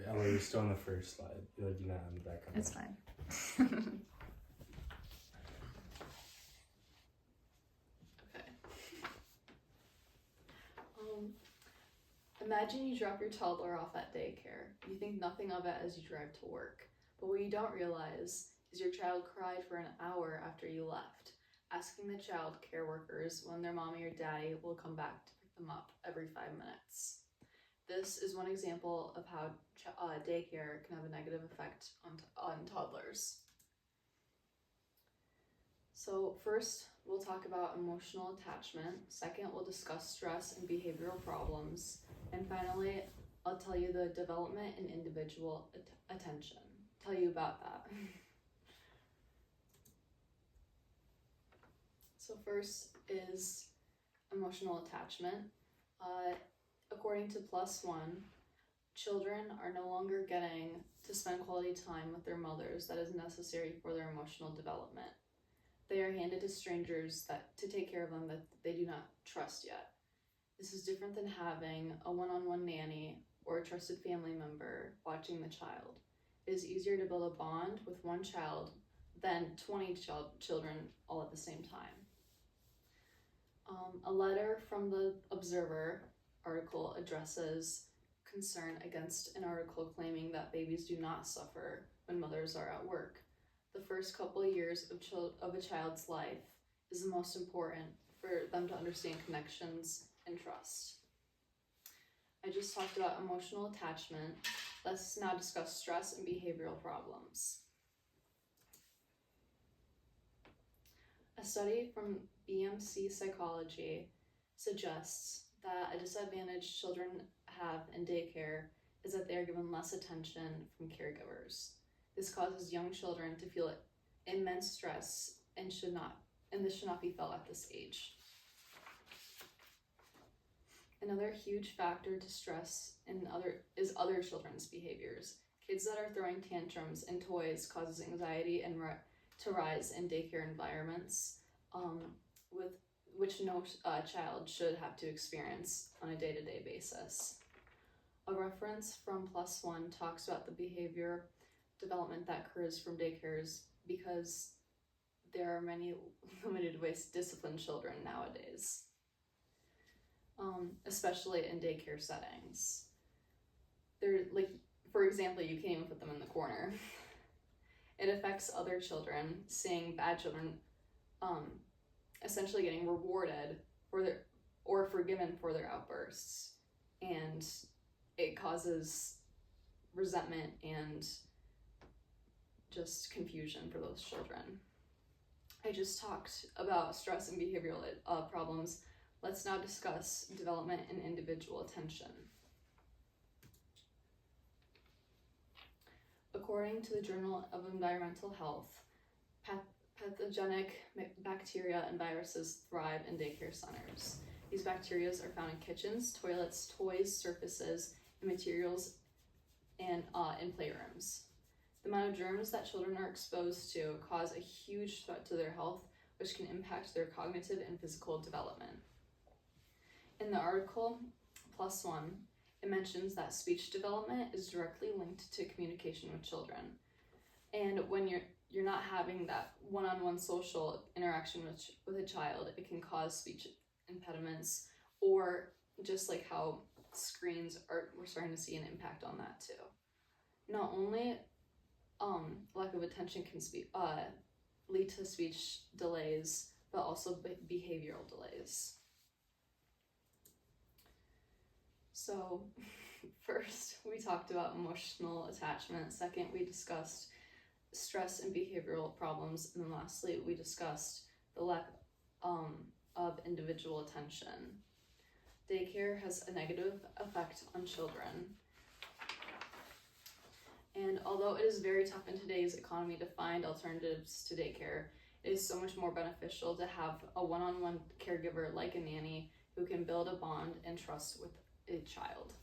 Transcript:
Emily, you're still on the first slide. You're not on the back. It's fine. Okay. Imagine you drop your toddler off at daycare. You think nothing of it as you drive to work. But what you don't realize is your child cried for an hour after you left, asking the child care workers when their mommy or daddy will come back to pick them up every 5 minutes. This is one example of how daycare can have a negative effect on toddlers. So first, we'll talk about emotional attachment. Second, we'll discuss stress and behavioral problems. And finally, I'll tell you the development and individual attention. Tell you about that. So first is emotional attachment. According to +1, children are no longer getting to spend quality time with their mothers that is necessary for their emotional development. They are handed to strangers to take care of them that they do not trust yet. This is different than having a one-on-one nanny or a trusted family member watching the child. It is easier to build a bond with one child than 20 children all at the same time. A letter from the Observer article addresses concern against an article claiming that babies do not suffer when mothers are at work. The first couple of years of a child's life is the most important for them to understand connections and trust. I just talked about emotional attachment. Let's now discuss stress and behavioral problems. A study from BMC Psychology suggests that a disadvantage children have in daycare is that they are given less attention from caregivers. This causes young children to feel immense stress and this should not be felt at this age. Another huge factor to stress is other children's behaviors. Kids that are throwing tantrums and toys causes anxiety and to rise in daycare environments, with which no child should have to experience on a day-to-day basis. A reference from +1 talks about the behavior development that occurs from daycares because there are many limited ways to discipline children nowadays, especially in daycare settings. For example, you can't even put them in the corner. It affects other children, seeing bad children essentially getting rewarded or forgiven for their outbursts, and it causes resentment and just confusion for those children. I just talked about stress and behavioral problems. Let's now discuss development and individual attention. According to the Journal of Environmental Health, pathogenic bacteria and viruses thrive in daycare centers. These bacteria are found in kitchens, toilets, toys, surfaces, and materials, and in playrooms. The amount of germs that children are exposed to cause a huge threat to their health, which can impact their cognitive and physical development. In the article +1, it mentions that speech development is directly linked to communication with children. And when you're not having that one-on-one social interaction with a child, it can cause speech impediments, or just like how screens we're starting to see an impact on that too. Not only lack of attention can lead to speech delays, but also behavioral delays. So first, we talked about emotional attachment. Second, we discussed stress and behavioral problems. And then lastly, we discussed the lack of individual attention. Daycare has a negative effect on children. And although it is very tough in today's economy to find alternatives to daycare, it is so much more beneficial to have a one-on-one caregiver like a nanny who can build a bond and trust with a child.